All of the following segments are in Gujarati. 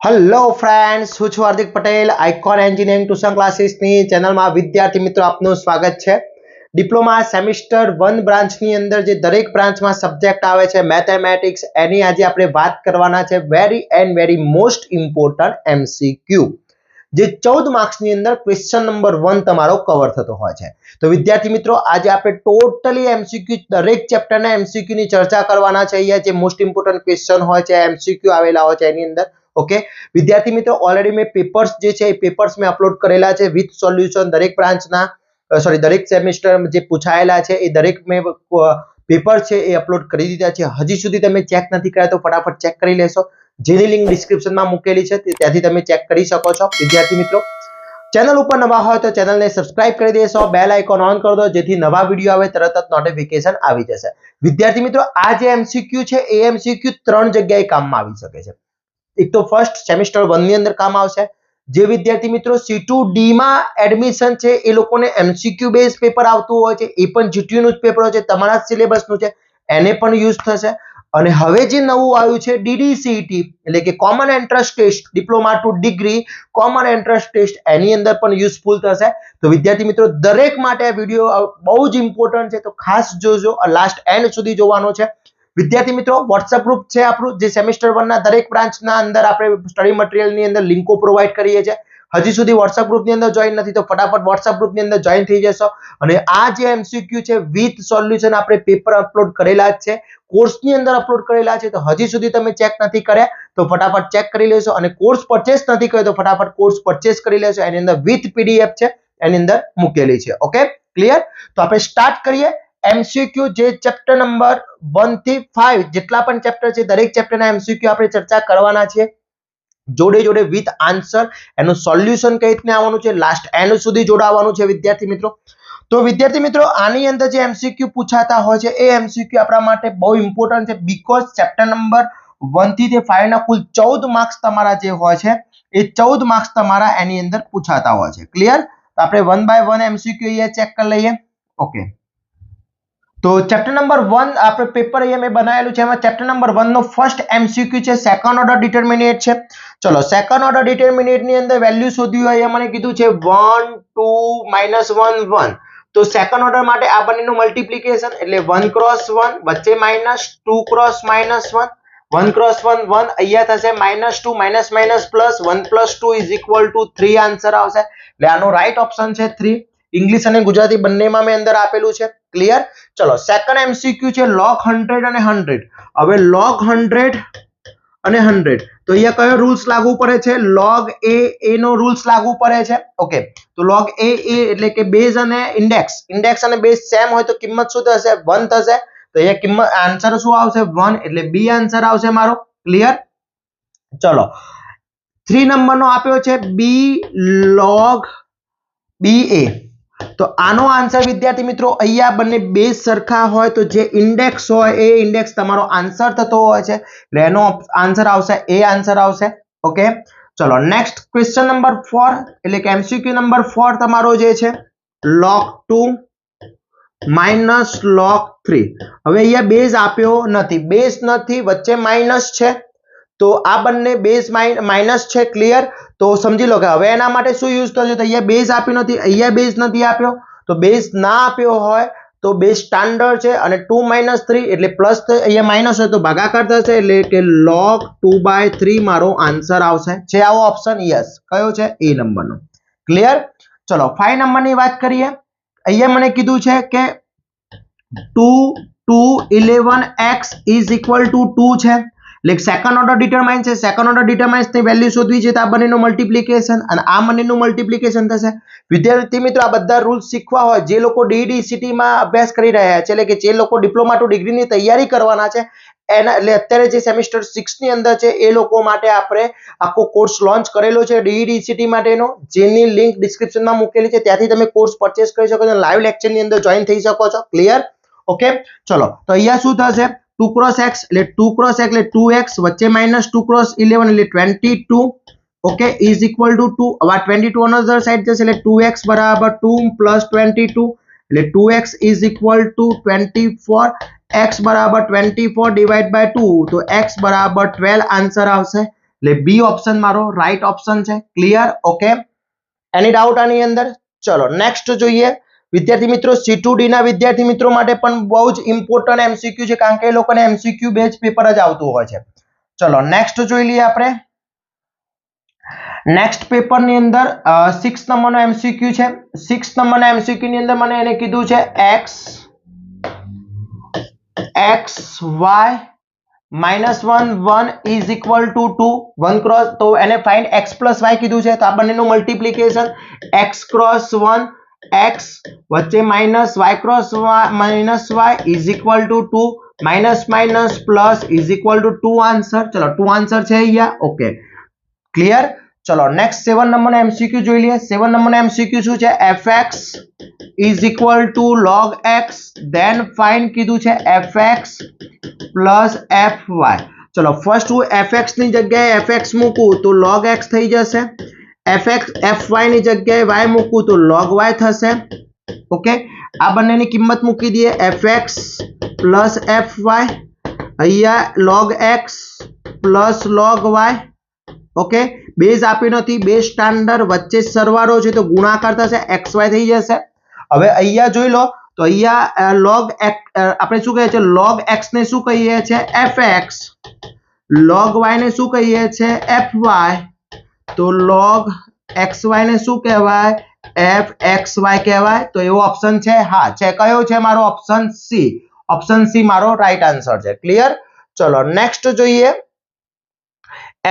हेलो फ्रेंड्स, હું છું Hardik Patel icon engineering tuition ક્લાસીસની ચેનલમાં વિદ્યાર્થી મિત્રો આપનું સ્વાગત છે। ડિપ્લોમા સેમિસ્ટર 1 બ્રાન્ચની અંદર જે દરેક બ્રાન્ચમાં સબ્જેક્ટ આવે છે મેથેમેટિક્સ, એની આજે આપણે વાત કરવાના છે વેરી મોસ્ટ ઇમ્પોર્ટન્ટ એમસીક્યુ, જે 14 માર્ક્સની અંદર ક્વેશ્ચન નંબર 1 તમારો કવર થતો હોય છે। તો વિદ્યાર્થી મિત્રો આજે આપણે ટોટલી એમસીક્યુ દરેક ચેપ્ટરના એમસીક્યુ ની ચર્ચા કરવાના છે। અહીંયા જે મોસ્ટ ઇમ્પોર્ટન્ટ ક્વેશ્ચન હોય છે, એમસીક્યુ આવેલા હોય છે એની અંદર। ओके विद्यार्थी मित्रों, ऑलरेडी मैं पेपर्स जे छे पेपर्स में अपलोड करेला छे विथ सोल्यूशन दरेक ब्रांचना दरेक सेमिस्टर जे पूछायेला छे ए दरेक में पेपर छे ए अपलोड करी दीधा छे। हजी सुधी तमे चेक नथी कर्या तो फटाफट चेक करी लेशो, जेनी लिंक डिस्क्रिप्शन में मूकेली छे त्याथी तमे चेक करी शको छो। विद्यार्थी मित्रों, चैनल पर नवा हो तो चैनल ने सब्सक्राइब कर देशो, बेल आइकॉन ऑन कर दो जेथी नवा वीडियो आवे तरत ज नोटिफिकेशन आवी जशे। विद्यार्थी मित्रों, आ जे एमसीक्यू छे ए एमसीक्यू 3 जग्याए काममां आवी शके छे। एक तो फर्स्ट सेमिस्टर 1 ની અંદર કામ આવશે। જે વિદ્યાર્થી મિત્રો C2D માં એડમિશન છે એ લોકોને MCQ બેઝ પેપર આવતું હોય છે, એ પણ GTU નું જ પેપર હોય છે, તમારા સિલેબસ નું છે, એને પણ યુઝ થશે। અને હવે જે નવું આવ્યું છે DDCET એટલે કે common entrance test diploma to degree common entrance test, એની અંદર પણ યુઝફુલ થશે। તો વિદ્યાર્થી મિત્રો દરેક માટે આ વિડિયો બહુ જ ઇમ્પોર્ટન્ટ છે, તો ખાસ જોજો, લાસ્ટ એન્ડ સુધી જોવાનો છે। विद्यार्थी मित्रों, व्हाट्सएप ग्रुप है आपरू जे सेमिस्टर 1 ना दरेक ब्रांच ना अंदर आपणे स्टडी मटीरियल नी अंदर लिंको प्रोवाइड करीए छे। हजी सुधी व्हाट्सएप ग्रुप नी अंदर जॉइन नहीं तो फटाफट व्हाट्सएप ग्रुप नी अंदर जॉइन थई जशो। अने आ जे एमसीक्यू छे विथ सोल्यूशन आपणे पेपर अपलोड करेला छे, कोर्स नी अंदर अपलोड करेला छे, तो हजी सुधी तमे चेक नहीं कर्या तो फटाफट चेक करी लेशो। अने कोर्स परचेस नहीं कर्यो तो फटाफट कोर्स परचेस करी लेशो, एनी अंदर विथ पीडीएफ छे एनी अंदर मूकेली छे। Okay clear? तो आपणे स्टार्ट करिए। एमसीक्यू जे चैप्टर नंबर 1 થી 5 જેટલા પણ ચેપ્ટર છે દરેક ચેપ્ટરના એમસીક્યુ આપણે ચર્ચા કરવાના છે, જોડે જોડે વિથ આન્સર, એનું સોલ્યુશન કઈ રીતના આવવાનું છે, લાસ્ટ એન્ડ સુધી જોડાવાનું છે વિદ્યાર્થી મિત્રો। તો વિદ્યાર્થી મિત્રો આની અંદર જે એમસીક્યુ પૂછાતા હોય છે એ એમસીક્યુ આપણા માટે બહુ ઇમ્પોર્ટન્ટ છે, બીકોઝ ચેપ્ટર નંબર 1 થી 5 ના કુલ 14 માર્ક્સ તમારા જે હોય છે એ 14 માર્ક્સ તમારા એની અંદર પૂછાતા હોય છે। ક્લિયર? તો આપણે 1 બાય 1 एमसीक्यू ये चेक कर लईए। ओके, तो चैप्टर नंबर 1 आपरे पेपर ये मैं बनायेलू छे, एमां चैप्टर नंबर 1 नो फर्स्ट एमसीक्यू छे सेकंड ऑर्डर डिटरमिनेट छे। चलो सेकंड ऑर्डर डिटरमिनेट नी अंदर वैल्यू शोधवी होय ए मने कीधुं छे 1 2 -1 1। तो सेकंड ऑर्डर माटे आ बनेनुं मल्टीप्लिकेशन એટલે 1 क्रॉस 1 वच्चे माइनस 2 क्रॉस -1 1 क्रॉस 1 1 અહીંયા થશે -2 माइनस प्लस 1 + 2 = 3 आंसर आवशे। એટલે આનો રાઈટ ઓપ્શન છે 3। इंग्लिश અને ગુજરાતી બંનેમાં મેં અંદર આપેલું છે। ક્લિયર? ચલો સેકન્ડ એમસીક્યુ છે log 100 અને 100। હવે log 100 અને 100 તો અહીંયા કયો રૂલ્સ લાગુ પડે છે? log a નો રૂલ્સ લાગુ પડે છે। ઓકે, તો log a એટલે કે બેઝ અને ઇન્ડેક્સ અને બેઝ સેમ હોય તો કિંમત શું થશે? 1 થશે। તો અહીંયા કિંમત આન્સર શું આવશે? 1, એટલે બી આન્સર આવશે મારો। ક્લિયર? ચલો 3 નંબરનો આપ્યો છે b log ba। तो आनो आंसर विद्यार्थी मित्रों अहींया बने बेज सरखा होय तो जे इंडेक्स होय ए इंडेक्स तमारो आंसर थतो होय छे, એટલે એનો आंसर आवशे ए आंसर आवशे। ओके, चलो नेक्स्ट क्वेश्चन नंबर 4 એટલે કે एमसीक्यू नंबर 4 તમારો જે છે log 2 - log 3। હવે અહીંયા બેઝ આપ્યો નથી, બેઝ નથી, વચ્ચે માઈનસ છે, तो आ बन्ने बेस माइनस छे। क्लियर? तो समझी लो कि हवे एना माटे शुं यूज थशे, तो अहींया बेस आप्यो नथी, अहींया बेस नथी आप्यो, तो बेस ना आप्यो होय तो बेस स्टैंडर्ड छे અને 2 - 3 એટલે प्लस अहींया माइनस होय तो भागाकार थशे, એટલે કે log 2/3 मारो आंसर आवशे। छे आवो ऑप्शन? यस। कयो छे? ए नंबरनो। क्लियर? चलो 5 नंबरनी વાત કરીએ। अहींया મને કીધું છે કે 2 2 11x = 2 છે। like सेकंड ऑर्डर डिटरमाइन છે, सेकंड ऑर्डर डिटरमाइन्स ની વેલ્યુ શોધવી છે, તો આ બંનેનું મલ્ટીપ્લિકેશન અને આ બંનેનું મલ્ટીપ્લિકેશન થશે। વિદ્યાર્થી મિત્રો આ બધા રૂલ્સ શીખવા હોય જે લોકો DDCT માં અભ્યાસ કરી રહ્યા છે, એટલે કે જે લોકો ડિપ્લોમા ટુ ડિગ્રીની તૈયારી કરવાના છે, એના એટલે અત્યારે જે સેમિસ્ટર 6 ની અંદર છે એ લોકો માટે આપણે આખો કોર્સ લોન્ચ કરેલો છે DDCT માટેનો, જેની લિંક ડિસ્ક્રિપ્શનમાં મૂકેલી છે, ત્યાંથી તમે કોર્સ પરચેસ કરી શકો છો, લાઈવ લેક્ચરની અંદર જોઈન થઈ શકો છો। ક્લિયર? ઓકે, ચલો તો અહીંયા શું થશે? 2 क्रॉस x એટલે 2 क्रॉस x એટલે 2x વચ્ચે -2 क्रॉस 11 એટલે 22। ओके, = 2। अब आ 22 अनदर साइड जैसे એટલે 2x = 2 + 22 એટલે 2x = 24, x = 24 / 2 तो x = 12 आंसर आवशे। એટલે બી ઓપ્શન મારો રાઈટ ઓપ્શન છે. ક્લિયર? ઓકે, એની ડાઉટ આની અંદર? ચલો નેક્સ્ટ જોઈએ વિદ્યાર્થી મિત્રો. C2D ના વિદ્યાર્થી મિત્રો માટે પણ બહુ જ ઇમ્પોર્ટન્ટ એમસીક્યુ છે, કારણ કે એ લોકોને એમસીક્યુ બેઝ પેપર જ આવતું હોય છે. ચલો નેક્સ્ટ જોઈ લઈએ આપણે. નેક્સ્ટ પેપર ની અંદર 6 નંબરનો એમસીક્યુ છે. 6 નંબરના એમસીક્યુ ની અંદર મને એને કીધું છે x y -1 1 is equal to 2 1 cross, તો એને ફાઇન્ડ x plus y કીધું છે. તો આ બંનેનું મલ્ટીપ્લિકેશન x cross 1 x વચ્ચે minus y cross minus y is equal to 2 minus minus plus is equal to 2 answer. ચલો 2 આન્સર છે અહીંયા. Okay, clear? ચલો નેક્સ્ટ 7 નંબરનો એમસીક્યુ જોઈ લઈએ. 7 નંબરનો એમસીક્યુ શું છે? fx is equal to log x, then find કીધું છે fx plus fy. ચલો ફર્સ્ટ હું fx ની જગ્યાએ fx મૂકું તો log x થઈ જશે. fy ની જગ્યાએ y મૂકું તો log y થશે. ઓકે, આ બંનેની કિંમત મૂકી દઈએ. fx plus fy, અહીંયા log x plus log y. Okay, base આપ્યો નથી, બેઝ સ્ટાન્ડર્ડ, વચ્ચે સરવાળો છે તો ગુણાકાર થશે, xy થઈ જશે. હવે અહીંયા જોઈ લો તો અહીંયા log x આપણે શું કહીએ છીએ? log x ને શું કહીએ છીએ? fx. log y ને શું કહીએ છીએ? fy. તો log xy ને શું કહેવાય? fxy કહેવાય. તો એવો ઓપ્શન છે? હા છે. કયો છે મારો? Option C. ઓપ્શન સી મારો રાઈટ આન્સર છે. ક્લિયર? ચલો નેક્સ્ટ જોઈએ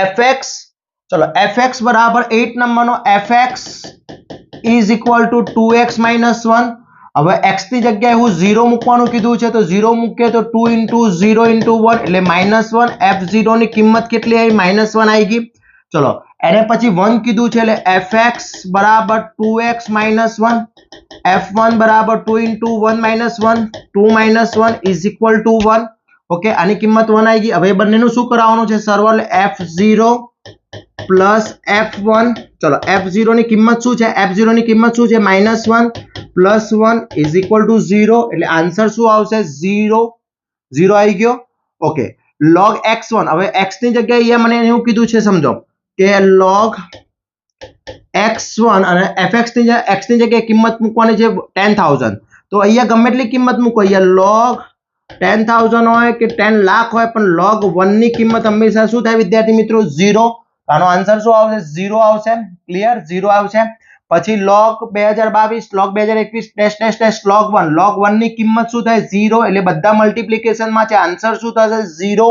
fx. ચલો fx બરાબર 8 નંબરનો fx is equal to 2x minus 1. હવે x ની જગ્યાએ હું 0 મૂકવાનું કીધું છે, તો 0 મૂકીએ તો 2 into 0 into 1 એટલે -1. f0 ની કિંમત કેટલી આવી? -1 આવી ગઈ. ચલો એને પછી 1 કીધું છે એટલે fx બરાબર 2x minus 1. f1 બરાબર 2 into 1 minus 1, 2 minus 1 is equal to 1. Okay, આની કિંમત 1 આવી ગઈ. હવે બંનેનું શું કરાવવાનું છે? સરવાળો f0 પ્લસ f1. ચલો f0 ની કિંમત શું છે? f0 ની કિંમત શું છે? -1 પ્લસ 1 ઇઝ ઇક્વલ ટુ 0. એટલે આન્સર શું આવશે? 0. 0 આવી ગયો. Okay, log x1. હવે x ની જગ્યાએ અહીંયા મને એવું કીધું છે, સમજો કે log x1 અને fx ની x ની જગ્યાએ કિંમત મૂકવાની છે 10,000. તો અહીંયા ગમે એટલી કિંમત મૂકો, અહીંયા log 10,000 હોય કે 10 લાખ હોય, પણ log 1 ની કિંમત હંમેશા શું થાય વિદ્યાર્થી મિત્રો? 0. આનો આન્સર શું આવશે? 0 આવશે. ક્લિયર? 0 આવશે. પછી log 2022 log 2021 dash dash dash log 1. log 1 ની કિંમત શું થાય? 0. એટલે બધા મલ્ટીપ્લિકેશન માં છે, આન્સર શું થશે? 0.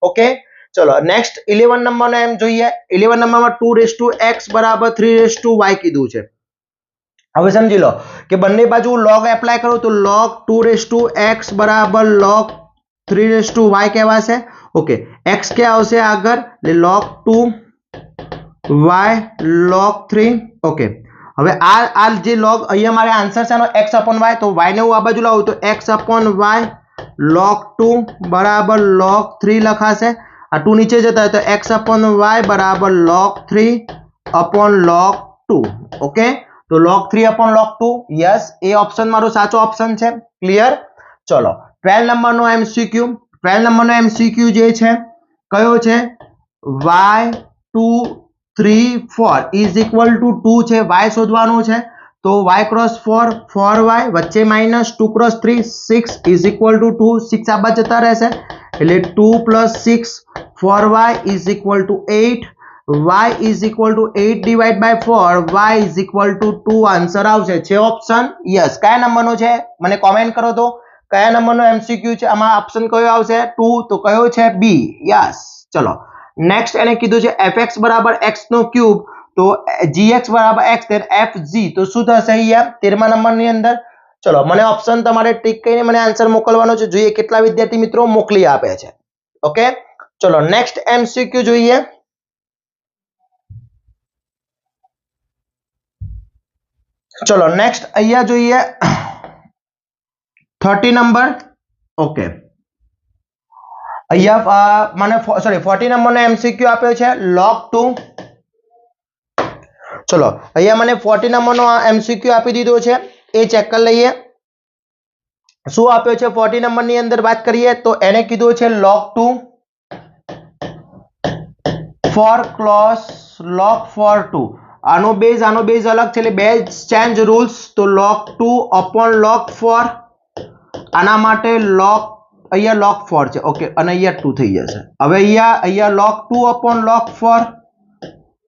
ઓકે, ચલો નેક્સ્ટ 11 નંબરનો એમ જોઈએ. 11 નંબરમાં 2x બરાબર 3y કીધું છે. હવે સમજી લો કે બંને બાજુ log એપ્લાય કરું તો log 2x બરાબર log 3y કહેવાશે. ઓકે, x કે આવશે આગળ એટલે log 2y log 3. ઓકે, હવે આ જે log અહીંયા મારે આન્સર છે આનો x upon y, તો y ને હું આ બાજુ લાવું તો x upon y log 2 બરાબર log 3 લખાશે. આ 2 નીચે જતા હોય તો x upon y બરાબર log 3 upon log 2. ઓકે, તો log 3 upon log 2. યસ, એ ઓપ્શન મારો સાચો ઓપ્શન છે. ક્લિયર? ચલો 12 નંબરનો એમસીક્યુ. 12 નંબરનો એમસીક્યુ જે છે કયો છે? y2 3 4 is equal to 2 છે. y શોધવાનું છે તો y cross 4 4y વચ્ચે minus 2 cross 3 6 is equal to 2. 6 આ બાજુ જતા રહેશે એટલે 2 plus 6 4y is equal to 8. y is equal to 8 divided by 4. y is equal to 2 answer આવશે. છે ઓપ્શન? યસ. કયા નંબરનો છે મને કોમેન્ટ કરો તો કયા નંબરનો એમસીક્યુ છે? આમાં ઓપ્શન કયો આવશે? 2. તો કયો છે? બી. યસ. ચલો નેક્સ્ટ એને કીધું છે fx બરાબર x નો ક્યુબ, તો gx બરાબર x then fg. તો શું થશે અહીંયા 13મા નંબરની અંદર? ચલો મને ઓપ્શન તમારે ટિક કરીને મને આન્સર મોકલવાનો છે. જોઈએ કેટલા વિદ્યાર્થી મિત્રો મોકલી આપે છે. ઓકે, ચલો નેક્સ્ટ એમસીક્યુ જોઈએ. ચલો નેક્સ્ટ અહીંયા જોઈએ 30 નંબર. ઓકે, અહીંયા મને 40 નંબરનો એમસીક્યુ આપ્યો છે log 2. ચલો અહીંયા મને 40 નંબરનો એમસીક્યુ આપી દીધો છે, એ ચેક કરી લઈએ. શું આપ્યો છે 40 નંબરની અંદર વાત કરીએ તો એને કીધું છે log 2 ફોર ક્રોસ log 4 2 આનો બેઝ અલગ છે એટલે બેઝ ચેન્જ રૂલ્સ તો log 2 upon log 4 આના માટે અહીંયા log 4 છે ઓકે અને અહીંયા 2 થઈ જશે હવે અહીંયા log 2 upon log 4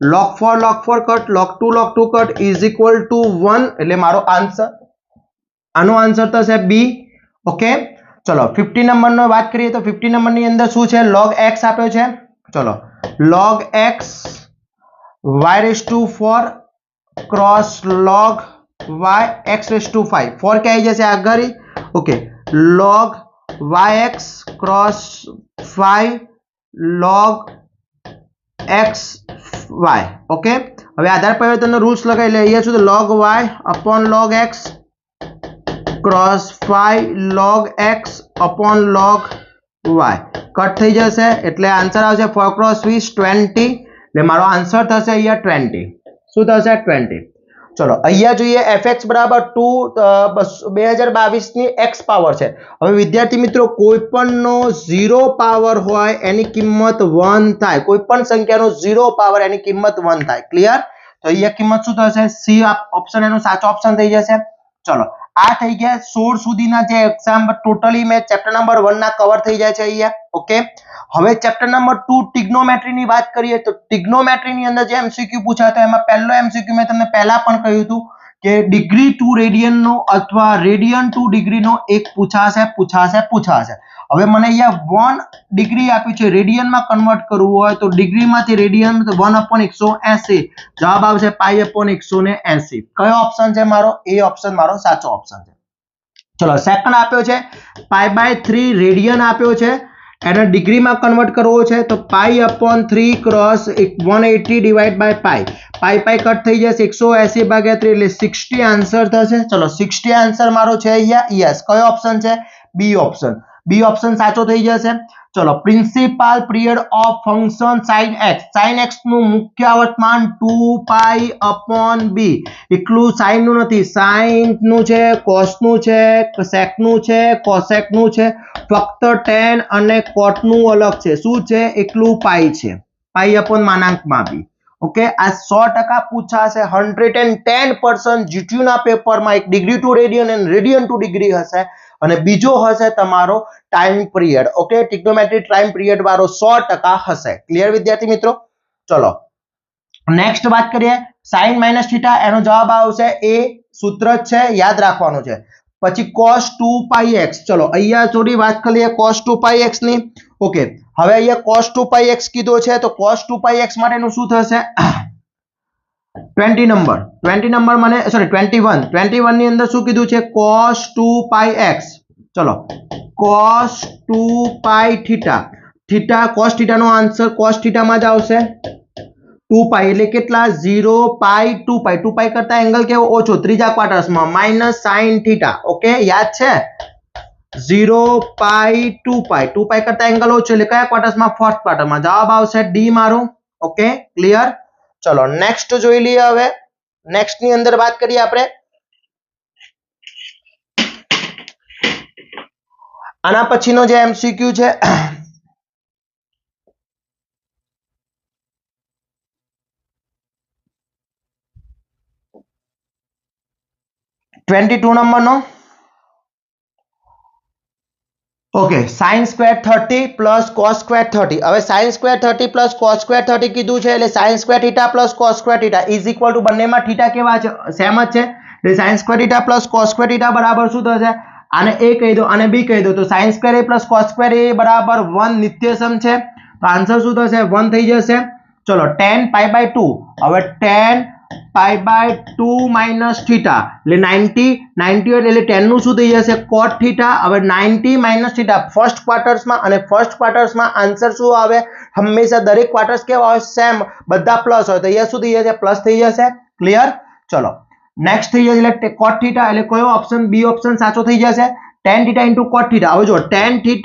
log 4 cut log 2 cut is equal to 1 એટલે મારો આન્સર આનો આન્સર થશે બી ઓકે ચલો 50 નંબરનો વાત કરીએ તો 50 નંબરની અંદર શું છે log x આપ્યો છે ચલો log x y raised to 4 cross log y x raised to 5 4 क्या આવી જશે આગળ okay log yx cross 5 log x y okay હવે આધાર પરિવર્તનનો રૂલ્સ લગાવી લે અહીંયા શું log y upon log x cross 5 log x upon log y cut થઈ જશે એટલે આન્સર આવશે 4 cross 20 20 એટલે મારો આન્સર થશે અહીંયા 20 શું થશે 20 ચલો અહીંયા જોઈએ fx બરાબર 2 2022 ની x પાવર છે હવે વિદ્યાર્થી મિત્રો કોઈ પણનો 0 પાવર હોય એની કિંમત 1 થાય કોઈ પણ સંખ્યાનો 0 પાવર એની કિંમત 1 થાય ક્લિયર તો અહીંયા કિંમત શું થશે સી ઓપ્શન એનો સાચો ઓપ્શન થઈ જશે ચલો આ થઈ ગયા 16 સુધીના જે એક્ઝામ ટોટલી મેં ચેપ્ટર નંબર 1 ના કવર થઈ જાય છે અહીંયા ઓકે હવે ચેપ્ટર નંબર 2 ટ્રિગ્નોમેટ્રી ની વાત કરીએ તો ટ્રિગ્નોમેટ્રી ની અંદર જે એમસીક્યુ પૂછાતો એમાં પહેલો એમસીક્યુ મેં તમને પહેલા પણ કહ્યું હતું કે ડિગ્રી ટુ રેડિયન નો અથવા રેડિયન ટુ ડિગ્રી નો એક પૂછાશે હવે મને અહીંયા 1 ડિગ્રી આપ્યું છે રેડિયન માં કન્વર્ટ કરવું હોય તો ડિગ્રી માંથી રેડિયન 1/180 જવાબ આવશે π/180 કયો ઓપ્શન છે મારો એ ઓપ્શન મારો સાચો ઓપ્શન છે ચલો સેકન્ડ આપ્યો છે π/3 રેડિયન આપ્યો છે એને ડિગ્રી માં કન્વર્ટ કરવો છે તો π/3 cross 180 divide by pi cut થઈ જશે 180/3 એટલે 60 આન્સર થશે ચલો 60 આન્સર મારો છે અહીંયા યસ કયો ઓપ્શન છે બી ઓપ્શન સાચો થઈ જશે ચલો principal period of function sin x નું મુખ્ય આવર્તમાન 2π/b એકલું sin નું નથી sin નું છે cos નું છે sec નું છે cosec નું છે ફક્ત tan અને cot નું અલગ છે શું છે એકલું પાઈ છે π/b ઓકે આ 100% પૂછાશે 110% જીટ્યુ ના પેપરમાં એક ડિગ્રી ટુ રેડિયન અને રેડિયન ટુ ડિગ્રી હશે અને બીજો હશે તમારો time period okay trigonometry time period વાળો 100% હશે ક્લિયર વિદ્યાર્થી મિત્રો ચલો નેક્સ્ટ વાત કરીએ sin - θ એનો જવાબ આવશે એ સૂત્ર છે યાદ રાખવાનું છે પછી cos 2πx ચલો અહીંયા થોડી વાત કરીએ cos 2πx ની ઓકે હવે અહીંયા cos 2πx કીધો છે તો cos 2πx માટેનું શું થશે 20 નંબર મને સોરી 21 ની અંદર શું કીધું છે cos 2πx ચલો cos 2πθ cos θ નો આન્સર cos θ માં જ આવશે 2π એટલે કેટલા 0π2π કરતા એંગલ કેવો ઓછો ત્રીજા ક્વાર્ટર્સમાં માઈનસ sin θ ઓકે યાદ છે 0π2π કરતા એંગલ ઓછો એટલે કયા ક્વાર્ટર્સમાં ફર્સ્ટ ક્વાર્ટરમાં જવાબ આવશે ડી મારું ઓકે ક્લિયર ચલો નેક્સ્ટ જોઈ લઈએ હવે નેક્સ્ટ ની અંદર વાત કરીએ આપણે આના પછીનો જે એમસીક્યુ છે 22 નંબરનો okay sin square 30 plus cos square 30 હવે sin square 30 plus cos square 30 કીધું છે એટલે sin square θ plus cos square θ is equal to બંનેમાં θ કેવા છે સેમ જ છે એટલે sin square θ plus cos square θ બરાબર શું થશે આને a કહી દો અને b કહી દો તો sin square a plus cos square a બરાબર 1 નિત્યસમ છે તો આન્સર શું થશે 1 થઈ જશે ચલો tan π/2 હવે tan π/2 minus θ એટલે 90 એટલે tan નું શું થઈ જશે cot θ હવે 90 minus θ ફર્સ્ટ ક્વાર્ટર્સમાં અને ફર્સ્ટ ક્વાર્ટર્સમાં આન્સર શું આવે હંમેશા દરેક ક્વાર્ટર્સ કેવા હોય સેમ બધા પ્લસ હોય તો અહીંયા શું થઈ જશે પ્લસ થઈ જશે ક્લિયર ચલો નેક્સ્ટ થઈ જશે એટલે cot θ એટલે કયો ઓપ્શન બી ઓપ્શન સાચો થઈ જશે tan θ into cot θ હવે જો tan θ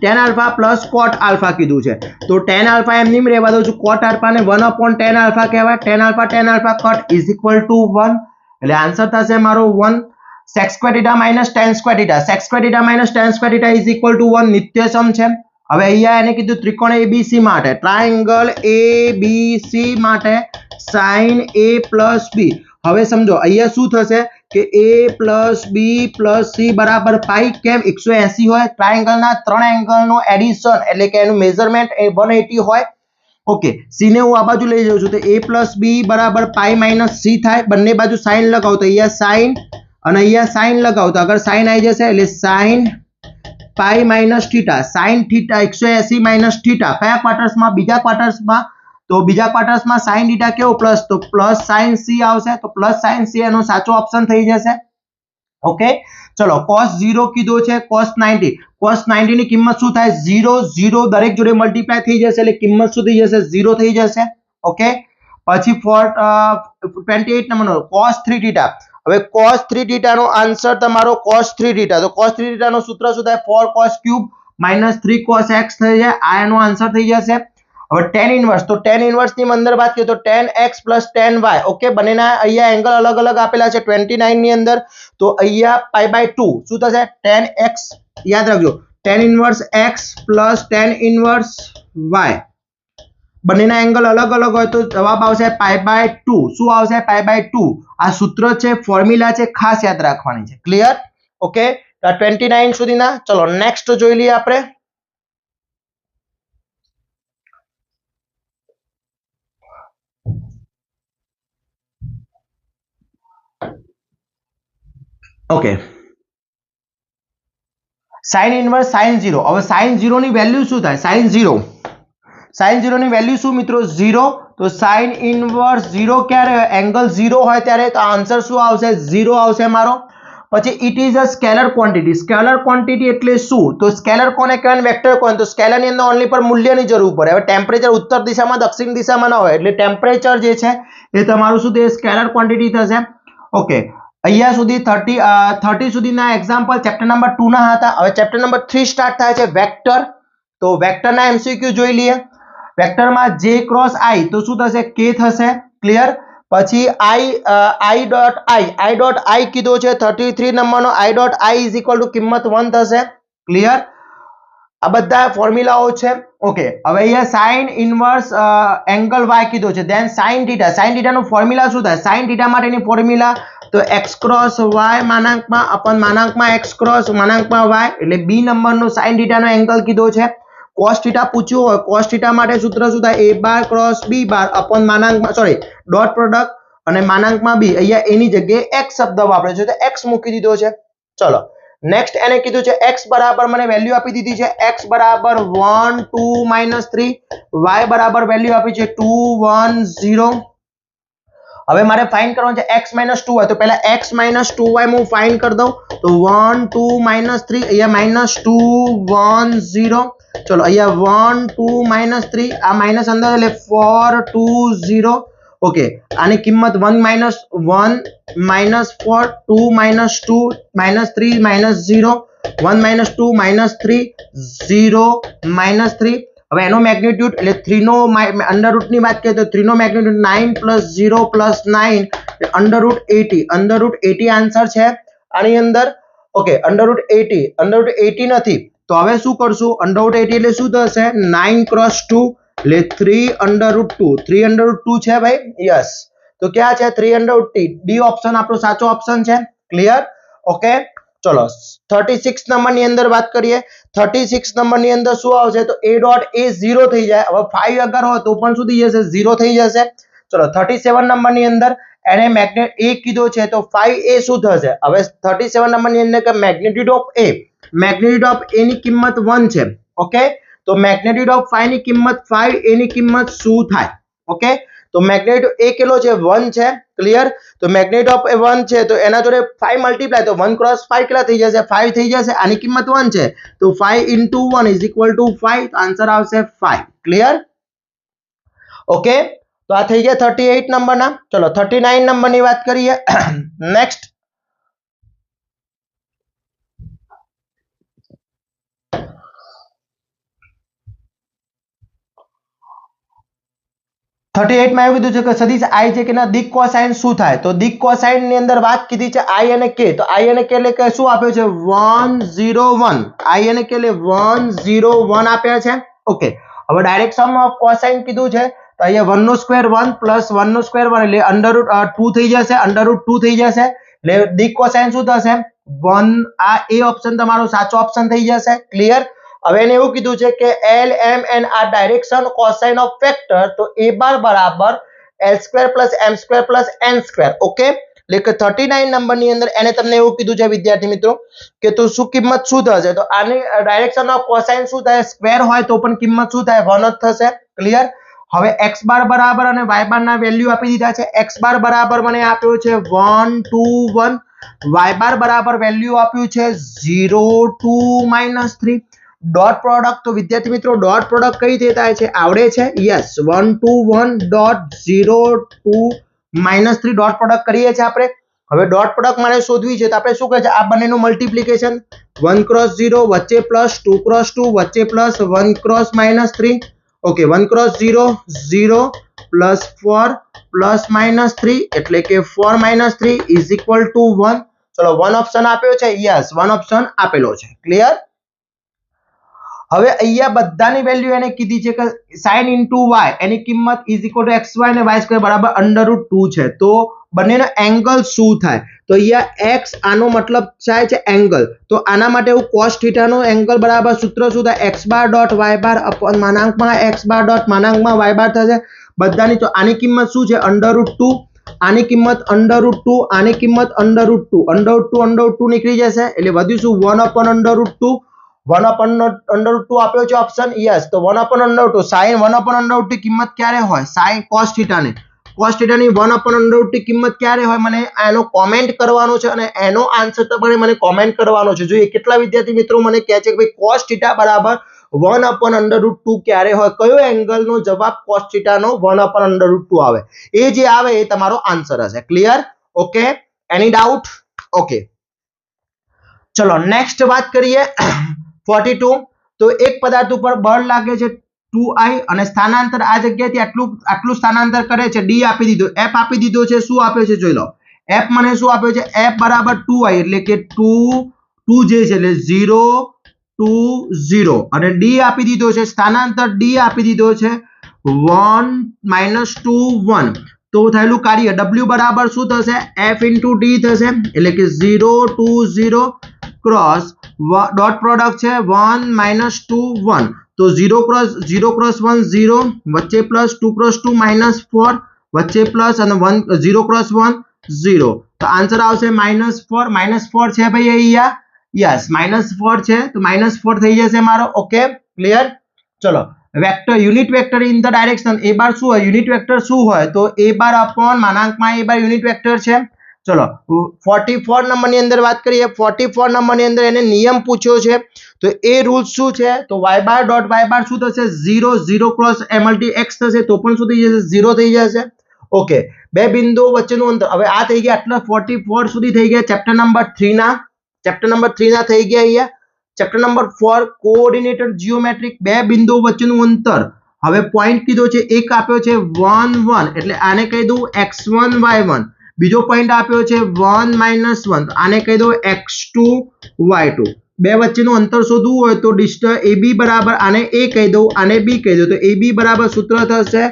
tan alpha plus cot alpha કીધું છે તો tan alpha એમ નહીં રહેવા દઉં છું cot alpha ને 1/tan alpha કહેવાય tan alpha cot is equal to 1 એટલે આન્સર થશે મારો 1 sec square θ minus tan square θ sec square θ minus tan square θ is equal to 1 નિત્યસમ છે હવે અહીંયા એને કીધું ત્રિકોણ ABC માટે, ટ્રાયેંગલ ABC માટે sin A plus B. હવે સમજો અહીંયા શું થશે કે A plus B plus C બરાબર પાઈ. કેમ? 180 હોય, ટ્રાયેંગલના ત્રણ એંગલનો એડિશન એટલે કે એનું મેઝરમેન્ટ 180 હોય. ઓકે, સી ને હું આ બાજુ લઈ જાઉં છું તો A plus B બરાબર પાઈ માઇનસ C થાય. બંને બાજુ સાઈન લગાવો તો અહીંયા સાઈન અને અહીંયા સાઈન લગાવો તો આગળ સાઈન આવી જશે એટલે sine pi minus theta. Sine theta 180 minus theta કયા ક્વાર્ટર્સમાં? બીજા ક્વાર્ટર્સમાં. તો બીજા ક્વાર્ટર્સમાં સાઈન થીટા કેવો પ્લસ, તો પ્લસ સાઈન C આવશે. તો પ્લસ સાઈન C એનો સાચો ઓપ્શન થઈ જશે. ઓકે, ચલો cos 0 કીધો છે, cos 90. cos 90 ની કિંમત શું થાય? 0 0 દરેક જોડે મલ્ટીપ્લાય થઈ જશે એટલે કિંમત શું થઈ જશે? 0 થઈ જશે. ઓકે, પછી 28 નંબરનો cos 3 થીટા. હવે cos 3 થીટા નો આન્સર તમારો cos 3 થીટા. તો cos 3 થીટા નો સૂત્ર શું થાય? 4 cos cube minus 3 cos x થઈ જાય. આ એનો આન્સર થઈ જશે. હવે tan ઇન્વર્સ, તો tan ઇન્વર્સ ની અંદર વાત કરીએ તો tan x plus tan y. Okay, બંનેના અહીંયા એંગલ અલગ અલગ આપેલા છે 29 ની અંદર. તો અહીંયા પાઈ બાય 2 શું થશે? tan x, યાદ રાખજો, tan inverse x plus tan inverse y. બંનેના એંગલ અલગ અલગ હોય તો જવાબ આવશે પાઈ બાય 2. શું આવશે? Pi by 2. આ સૂત્ર છે, ફોર્મ્યુલા છે, ખાસ યાદ રાખવાની છે. ક્લિયર? ઓકે, 29 સુધીના. ચલો નેક્સ્ટ જોઈ લઈએ આપણે. Okay, sin inverse sin 0. હવે sin 0 ની વેલ્યુ શું થાય? sin 0 ની વેલ્યુ શું મિત્રો? 0. તો sin ઇન્વર્સ 0 ક્યારે? એંગલ 0 હોય ત્યારે. તો આન્સર શું આવશે? 0 આવશે મારો. પછી it is a scalar quantity. Scalar quantity એટલે શું? તો સ્કેલર કોને કહેવાય? વેક્ટર કોને? તો સ્કેલર ની અંદર ઓન્લી પર મૂલ્યની જરૂર પડે. હવે ટેમ્પરેચર ઉત્તર દિશામાં દક્ષિણ દિશામાં ના હોય એટલે ટેમ્પરેચર જે છે એ તમારું શું તે સ્કેલર ક્વોન્ટિટી થશે. ઓકે, અહીંયા સુધી 30 સુધીના એક્ઝામ્પલ ચેપ્ટર નંબર 2 ના હતા. હવે ચેપ્ટર નંબર 3 સ્ટાર્ટ થાય છે, વેક્ટર. તો વેક્ટરના MCQ જોઈ લઈએ. વેક્ટરમાં j ક્રોસ i તો શું થશે? k થશે. ક્લિયર? પછી i ડોટ i કીધો છે 33 નંબરનો. i dot i is equal to કિંમત 1 થશે. ક્લિયર? આ બધા ફોર્મ્યુલાઓ છે. ઓકે, હવે અહીંયા સાઇન ઇન્વર્સ એંગલ y કીધો છે. Then sine theta. Sine theta નો ફોર્મ્યુલા શું થાય? સાઇન થીટા માટેની ફોર્મ્યુલા તો x ક્રોસ y માનાંકમાં અપન માનાંકમાં x ક્રોસ માનાંકમાં y એટલે b નંબરનો સાઇન થીટા નો એંગલ કીધો છે. cos થીટા પૂછ્યું હોય, cos થીટા માટે સૂત્ર શું થાય? a bar cross b bar upon માનાંકમાં સોરી ડોટ પ્રોડક્ટ અને માનાંકમાં b. અહીંયા એની જગ્યાએ x શબ્દ વાપર્યો છે તો x મૂકી દીધો છે. ચલો નેક્સ્ટ એને કીધું છે x બરાબર મને વેલ્યુ આપી દીધી છે. x બરાબર 1 2 3, y બરાબર વેલ્યુ આપી છે 2 1 0. હવે મારે ફાઇન્ડ કરવાનું છે x - 2y. તો પહેલા x - 2y હું ફાઇન્ડ કરી દઉં તો 1 2 3 અહીંયા -2 1 0. ચલો અહીંયા 1 2 3 આ માઇનસ અંદર એટલે 4 2 0. ઓકે, આની કિંમત 1 - 1 -4 2 -2 -3 -0 1 - 2 -3 0 -3. હવે એનો મેગ્નીટ્યુડ એટલે 3 નો અંડર રૂટ ની વાત કરીએ તો 3 નો મેગ્નીટ્યુડ 9 + 0 + 9 √80. √80 આન્સર છે આની અંદર. ઓકે, √80 નથી. તો હવે શું કરશું? √80 એટલે શું થશે? 9 × 2 એટલે 3 √2. 3 √2 છે ભાઈ. યસ, તો ક્યાં છે? 3 √2. ડી ઓપ્શન આપણો સાચો ઓપ્શન છે. ક્લિયર? ઓકે, ચલો 36 નંબરની અંદર વાત કરીએ. 36 નંબરની અંદર શું આવશે? તો a ડોટ a 0 થઈ જાય. હવે 5 અગર હોય તો પણ શું થઈ જશે? 0 થઈ જશે. ચલો 37 નંબરની અંદર એને મેગ્નેટ a કીધો છે તો 5a શું થશે? હવે 37 નંબરની અંદર કે magnitude of a, magnitude of a ની કિંમત 1 છે. ઓકે, તો મેગ્નિટ્યુડ ઓફ 5 ની કિંમત 5, a ની કિંમત શું થાય? ઓકે, તો મેગ્નિટ્યુડ a કેટલો છે? 1 છે. ક્લિયર? તો મેગ્નિટ્યુડ ઓફ 1 છે તો એના જોડે 5 મલ્ટીપ્લાય તો 1 × 5 કેટલા થઈ જશે? 5 થઈ જશે. આની કિંમત 1 છે તો 5 × 1 = 5. તો આન્સર આવશે 5. ક્લિયર? ઓકે, તો આ થઈ ગયા 38 નંબરના. ચલો 39 નંબરની વાત કરીએ. નેક્સ્ટ 38 માં એવું કીધું છે કે સદિશ i છે કે ના દિક કોસાઇન શું થાય તો દિક કોસાઇન ની અંદર વાત કીધી છે i અને k તો i અને k એટલે કે શું આપ્યો છે 101 i અને k એટલે 101 આપ્યા છે ઓકે હવે ડાયરેક્ટ સમ ઓફ કોસાઇન કીધું છે તો અહીંયા 1 નો સ્ક્વેર 1 પ્લસ 1 નો સ્ક્વેર 1 એટલે √2 થઈ જશે √2 થઈ જશે એટલે દિક કોસાઇન શું થશે 1 આ એ ઓપ્શન તમારો સાચો ઓપ્શન થઈ જશે ક્લિયર હવે એને એવું કીધું છે કે L M N આ ડાયરેક્શન કોસાઇન ઓફ વેક્ટર તો a બાર બરાબર L² + M² + N² ઓકે એટલે કે 39 નંબરની અંદર એને તમને એવું કીધું છે વિદ્યાર્થી મિત્રો કે તો શું કિંમત શું થશે તો આની ડાયરેક્શન ઓફ કોસાઇન શું થાય સ્ક્વેર હોય તો પણ કિંમત શું થાય 1 જ થશે ક્લિયર હવે x બાર બરાબર અને y બાર ના વેલ્યુ આપી દીધા છે x બાર બરાબર મને આપ્યો છે 1 2 1 y બાર બરાબર વેલ્યુ આપ્યું છે 0 2 -3 ડોટ પ્રોડક્ટ તો વિદ્યાર્થી મિત્રો ડોટ પ્રોડક્ટ કઈ રીતે થાય છે આવડે છે યસ 1 2 1 ડોટ 0 2 -3 ડોટ પ્રોડક્ટ કરીએ છીએ આપણે હવે ડોટ પ્રોડક્ટ મારે શોધવી છે તો આપણે શું કહે છે આ બંનેનું મલ્ટીપ્લિકેશન 1 × 0 વચ્ચે પ્લસ 2 × 2 વચ્ચે પ્લસ 1 × -3 ઓકે 1 × 0 0 પ્લસ 4 પ્લસ -3 એટલે કે 4 -3 = 1 ચલો 1 ઓપ્શન આપ્યો છે યસ 1 ઓપ્શન આપેલો છે ક્લિયર હવે અહીંયા બધાની વેલ્યુ એને કીધી છે કે sin * y એની કિંમત = xy અને y² બરાબર √2 છે તો બંનેનો એંગલ શું થાય તો અહીંયા x આનો મતલબ થાય છે એંગલ તો આના માટે હું cos θ નો એંગલ બરાબર સૂત્ર શું થાય x બાર ડોટ y બાર અપોન માનાંકમાં x બાર ડોટ માનાંકમાં y બાર થશે બધાની તો આની કિંમત શું છે √2 આની કિંમત √2 આની કિંમત √2 √2 નીકળી જશે એટલે વધ્યું શું 1/√2 1/√2 આપ્યો છે ઓપ્શન યસ તો 1/√2 sin 1/√2 કિંમત ક્યારે હોય sin cos θ ની 1/√2 કિંમત ક્યારે હોય મને આનો કોમેન્ટ કરવાનો છે અને એનો આન્સર તમારે મને કોમેન્ટ કરવાનો છે જોઈએ કેટલા વિદ્યાર્થી મિત્રો મને કહે છે કે ભાઈ cos θ બરાબર 1/√2 ક્યારે હોય કયો એંગલ નો જવાબ cos θ નો 1/√2 આવે એ જે આવે એ તમારો આન્સર હશે ક્લિયર ઓકે એની ડાઉટ ઓકે ચલો નેક્સ્ટ વાત કરીએ 42 તો એક પદાર્થ ઉપર બળ લાગે છે 2i અને સ્થાનાંતર આ જગ્યાએથી આટલું સ્થાનાંતર કરે છે d આપી દીધો f આપી દીધો છે શું આપ્યો છે જોઈ લો f મને શું આપ્યો છે f બરાબર 2i એટલે કે 2 જે છે એટલે 0 2 0 અને d આપી દીધો છે સ્થાનાંતર d આપી દીધો છે 1 -2 1 તો થયેલું કાર્ય w બરાબર શું થશે f * d થશે એટલે કે 0 2 0 ક્રોસ ડોટ પ્રોડક્ટ છે 1 -2 1 તો 0 × 1 0 વચ્ચે પ્લસ 2 × 2 -4 વચ્ચે પ્લસ અને 1 0 × 1 0 તો આન્સર આવશે -4 છે ભાઈ અહીંયા યસ -4 છે તો -4 થઈ જશે મારો ઓકે ક્લિયર ચલો vector unit vector in the direction a bar શું હોય યુનિટ વેક્ટર શું હોય તો a બાર અપોન માનાંકમાં a બાર યુનિટ વેક્ટર છે ચલો 44 નંબરની અંદર વાત કરીએ 44 નંબરની અંદર એને નિયમ પૂછ્યો છે તો એ રૂલ શું છે તો y બાર ડોટ y બાર શું થશે 0 0 ક્રોસ x થશે તો પણ શું થઈ જશે 0 થઈ જશે ઓકે બે બિંદુઓ વચ્ચેનું અંતર હવે આ થઈ ગયા આટલા 44 સુધી થઈ ગયા ચેપ્ટર નંબર 3 ના થઈ ગયા અહીંયા ચેપ્ટર નંબર 4 કોઓર્ડિનેટેડ જીઓમેટ્રિક બે બિંદુઓ વચ્ચેનું અંતર હવે પોઈન્ટ કીધો છે એક આપ્યો છે 1 1 એટલે આને કહી દઉં x1 y1 બીજો પોઈન્ટ આપ્યો છે 1 -1 તો આને કહી દઉં x2 y2 બે વચ્ચેનું અંતર શોધવું હોય તો ડિસ્ટન્સ AB બરાબર આને a કહી દઉં આને b કહી દઉં તો AB બરાબર સૂત્ર થશે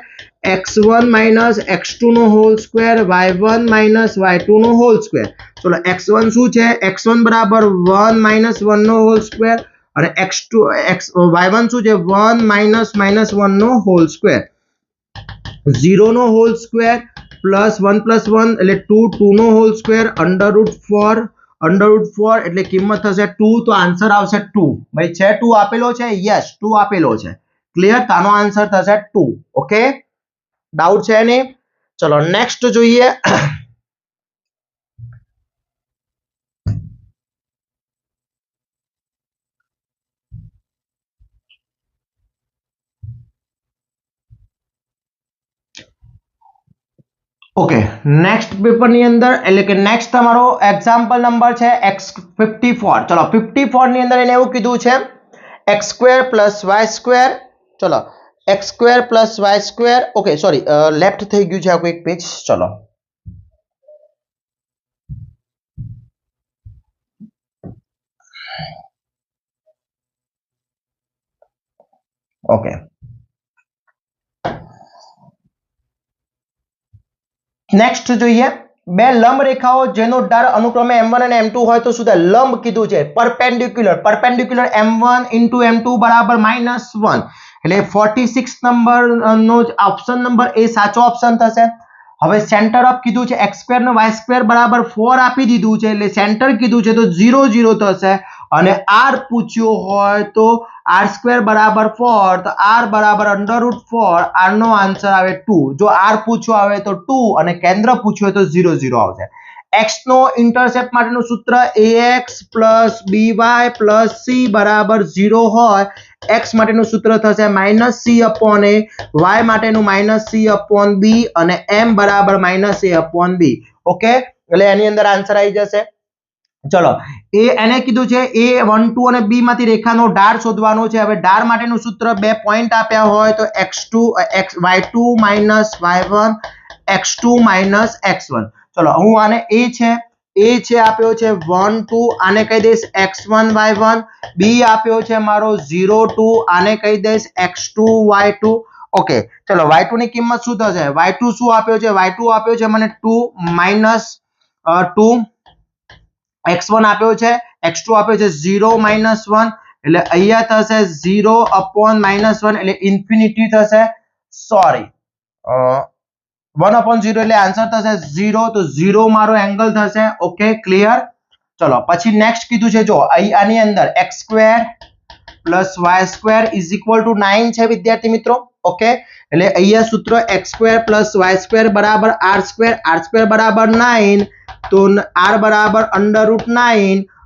x1 - x2 નો હોલ સ્ક્વેર y1 - y2 નો હોલ સ્ક્વેર ચલો x1 શું છે x1 બરાબર 1 - 1 નો હોલ સ્ક્વેર અને y1 શું છે 1 - -1 નો હોલ સ્ક્વેર 0 નો હોલ સ્ક્વેર પ્લસ 1 + 1 એટલે 2 2 નો હોલ સ્ક્વેર √4 એટલે કિંમત થશે 2 તો આન્સર આવશે 2 ભાઈ છે 2 આપેલો છે યસ 2 આપેલો છે ક્લિયર તાનો આન્સર થશે 2 ઓકે ડાઉટ છે ને ચલો નેક્સ્ટ જોઈએ ઓકે નેક્સ્ટ પેપર ની અંદર એટલે કે નેક્સ્ટ તમારો એક્ઝામ્પલ નંબર છે x54 ચલો 54 ની અંદર એને એવું કીધું છે x² + y² ચલો x square plus y square okay sorry left થઈ ગયું છે આ કોઈ એક પેજ ચલો ओके नेक्स्ट જોઈએ બે લંબ રેખાઓ જેનો ડાર અનુક્રમે m1 અને m2 હોય તો શું થાય લંબ કીધું છે પરપેન્ડિક્યુલર m1 * m2 = -1 એટલે 46 નંબર નો ઓપ્શન નંબર એ સાચો ઓપ્શન થશે હવે સેન્ટર ઓફ કીધું છે x² ને y² = 4 આપી દીધું છે એટલે સેન્ટર કીધું છે તો 0 0 થશે અને r પૂછ્યો હોય તો r² = 4 તો r √ 4 r નો આન્સર આવે 2 જો r પૂછ્યો આવે તો 2 અને કેન્દ્ર પૂછ્યો હોય તો 0 0 આવશે x નો ઇન્ટરસેપ્ટ માટેનું સૂત્ર ax + by + c = 0 હોય x માટેનું સૂત્ર થશે -c/a y માટેનું -c/b અને m = -a/b ઓકે એટલે એની અંદર આન્સર આવી જશે ચલો એ એને કીધું છે a1 2 અને b માંથી રેખાનો ડાર શોધવાનો છે હવે ડાર માટેનું સૂત્ર બે પોઈન્ટ આપ્યા હોય તો y2 - y1 x2 - x1 ચલો હું આને a છે આપ્યો છે 1 2 આને કહી દઈશ x1 y1 b આપ્યો છે મારો 0 2 આને કહી દઈશ x2 y2 ઓકે ચલો y2 ની કિંમત શું થશે y2 શું આપ્યો છે y2 આપ્યો છે મને 2 - 2 x1 આપ્યો છે x2 આપ્યો છે 0 - 1 એટલે અહીંયા થશે 0/-1 એટલે ઇન્ફિનિટી થશે સોરી 1/0 એટલે આન્સર થશે 0 તો 0 મારો એંગલ થશે ઓકે ક્લિયર ચલો પછી નેક્સ્ટ કીધું છે જો આની અંદર x² + y² = 9 છે વિદ્યાર્થી મિત્રો ઓકે એટલે અહીંયા સૂત્ર x² + y² = r², r² = 9 તો r =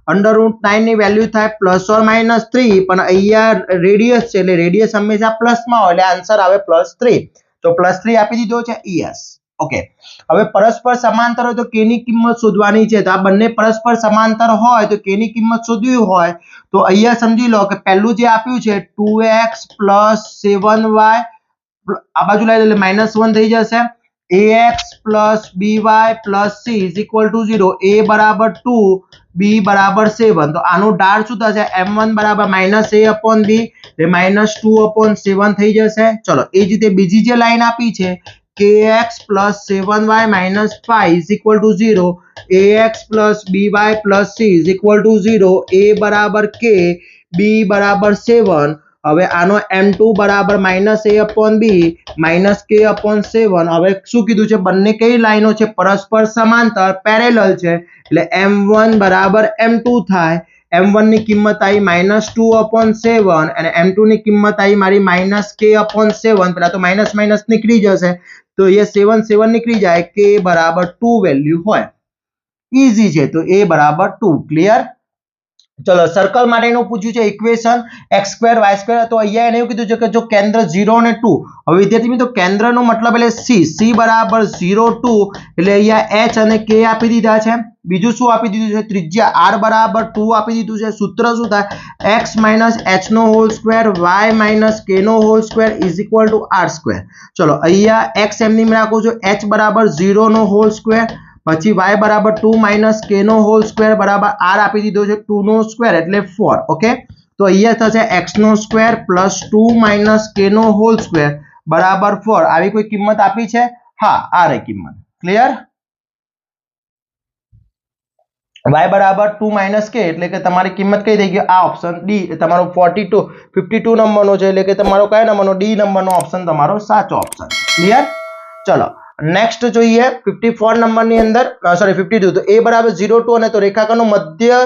√9 ની વેલ્યુ થાય ±3 પણ અહીંયા રેડિયસ છે એટલે રેડિયસ હંમેશા પ્લસમાં હોય એટલે આન્સર આવે +3 તો +3 આપી દીધો છે યસ ઓકે હવે પરસ્પર સમાંતર હોય તો k ની કિંમત શોધવાની છે તો આ બંને પરસ્પર સમાંતર હોય તો k ની કિંમત શોધવી હોય તો અહીંયા સમજી લો કે પહેલું જે આપ્યું છે 2x + 7y આ બાજુ લઈ એટલે -1 થઈ જશે ax + by + c = 0 a = 2 b = 7 તો આનું ડાર શું થશે m1 = -a/b એટલે -2/7 થઈ જશે ચલો એ જ રીતે બીજી જે લાઈન આપી છે kx + 7y - 5 = 0 ax + by + c = 0 a = k b = 7 હવે આનો m2 = -a/b -k/7 હવે શું કીધું છે બંને કઈ લાઈનો છે પરસ્પર સમાંતર પેરેલલ છે એટલે m1 = m2 થાય m1 ની કિંમત આવી -2/7 અને m2 ની કિંમત આવી મારી -k/7 પેલા તો માઈનસ નીકળી જશે તો એ 7 7 નીકળી જાય k = 2 વેલ્યુ હોય ઈઝી છે તો a = 2 ક્લિયર ચલો સર્કલ માટેનું પૂછ્યું છે ઇક્વેશન x² y² તો અહીંયા એને એવું કીધું છે કે જો કેન્દ્ર 0 અને 2 હવે વિદ્યાર્થી મિત્રો કેન્દ્રનો મતલબ એટલે c = 0 2 એટલે અહીંયા h અને k આપી દીધા છે બીજું શું આપી દીધું છે ત્રિજ્યા r = 2 આપી દીધું છે સૂત્ર શું થાય x - h2 y - k2 r². ચલો અહીંયા x એમની રાખું છું h = 0² પછી y = 2 - k2 r આપી દીધો છે 2² એટલે 4 ઓકે તો અહીંયા થશે x² + 2 - k2 = 4 આવી કોઈ કિંમત આપી છે હા આ રે કિંમત ક્લિયર y = 2 - k એટલે કે તમારી કિંમત કઈ થઈ ગઈ આ ઓપ્શન ડી તમારો 52 નંબરનો છે એટલે કે તમારો કયા નંબરનો ડી નંબરનો ઓપ્શન તમારો સાચો ઓપ્શન ક્લિયર ચલો નેક્સ્ટ જોઈએ 54 નંબરની અંદર સોરી 52 તો a = 0 2 અને તો રેખાખંડનો મધ્ય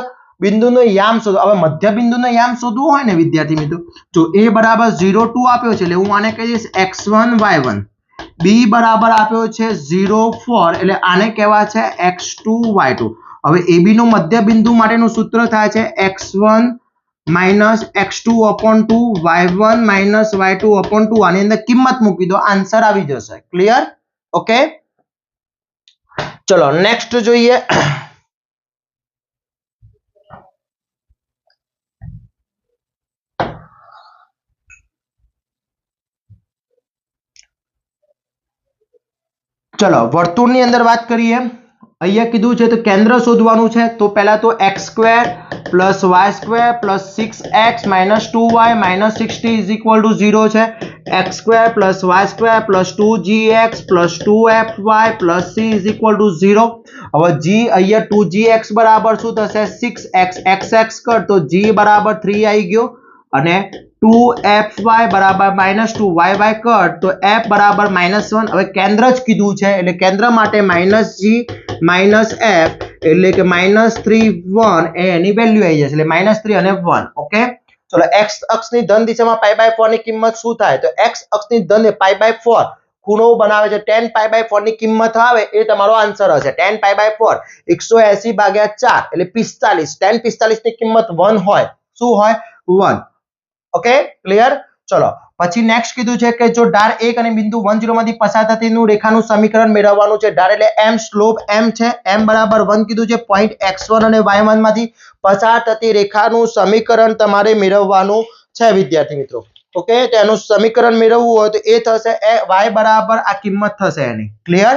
બિંદુનો યામ શોધો હવે મધ્ય બિંદુનો યામ શોધવું હોય ને વિદ્યાર્થી મિત્રો જો a = 0 2 આપ્યો છે એટલે હું આને કહી દઈશ x1 y1 b બરાબર આપ્યો છે 0 4 એટલે આને કહેવાય છે x2 y2 હવે ab નો મધ્ય બિંદુ માટેનું સૂત્ર થાય છે x1 - x2/2 y1 - y2/2 આની અંદર કિંમત મૂકી દો આન્સર આવી જશે ક્લિયર ઓકે ચલો નેક્સ્ટ જોઈએ ચલો વર્તુળની અંદર વાત કરીએ, અહીંયા કીધું છે તો કેન્દ્ર શોધવાનું છે, તો પહેલા તો x² + y² + 6x - 2y - 60 = 0 છે, x² + y² + 2gx + 2fy + c = 0. હવે g અહીંયા 2gx બરાબર શું થશે 6x, xx કર તો g બરાબર 3 આવી ગયો, અને 2fy બરાબર -2y કર તો f બરાબર -1. હવે કેન્દ્ર જ કીધું છે એટલે કેન્દ્ર માટે -g -f એટલે કે -3 1 એ એની વેલ્યુ આવી જશે, એટલે -3 અને 1. ઓકે, ચલો x અક્ષની ધન દિશામાં π/4 ની કિંમત શું થાય, તો x અક્ષની ધન π/4 ખૂણો બનાવે છે, tan π/4 ની કિંમત આવે એ તમારો આન્સર હશે. tan π/4 180/4 એટલે 45, tan 45 ની કિંમત 1 હોય, શું હોય 1. Okay, clear. ચલો પછી નેક્સ્ટ કીધું છે કે જો ઢાળ 1 અને બિંદુ 1 0 માંથી પસાર થતી રેખાનું સમીકરણ મેળવવાનું છે. ઢાળ એટલે m, સ્લોપ m છે, m બરાબર 1 કીધું છે. પોઈન્ટ x1 અને y1 માંથી પસાર થતી રેખાનું સમીકરણ તમારે મેળવવાનું છે વિદ્યાર્થી મિત્રો. ઓકે, તેનું સમીકરણ મેળવવું હોય તો એ થશે y બરાબર આ કિંમત થશે એની. ક્લિયર.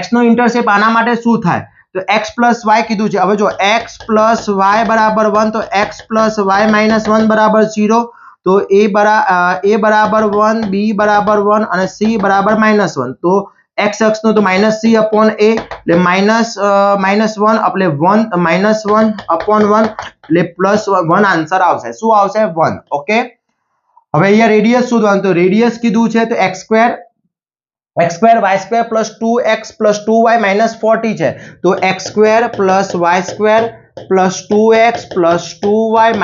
x નો ઇન્ટરસેપ્ટ આના માટે શું થાય, તો x + y કીધું છે. હવે જો x + y બરાબર 1 તો x + y - 1 બરાબર 0, તો a બરાબર 1, b બરાબર 1 અને c બરાબર -1. તો x અક્ષનો તો -c/a એટલે -1 એટલે 1 -1/1 એટલે +1 આન્સર આવશે. શું આવશે 1. ઓકે, હવે અહીંયા રેડિયસ શોધવાનું, તો રેડિયસ કીધું છે તો x² y² + 2x + 2y - 40 છે, તો x² + y² + 2x + 2y -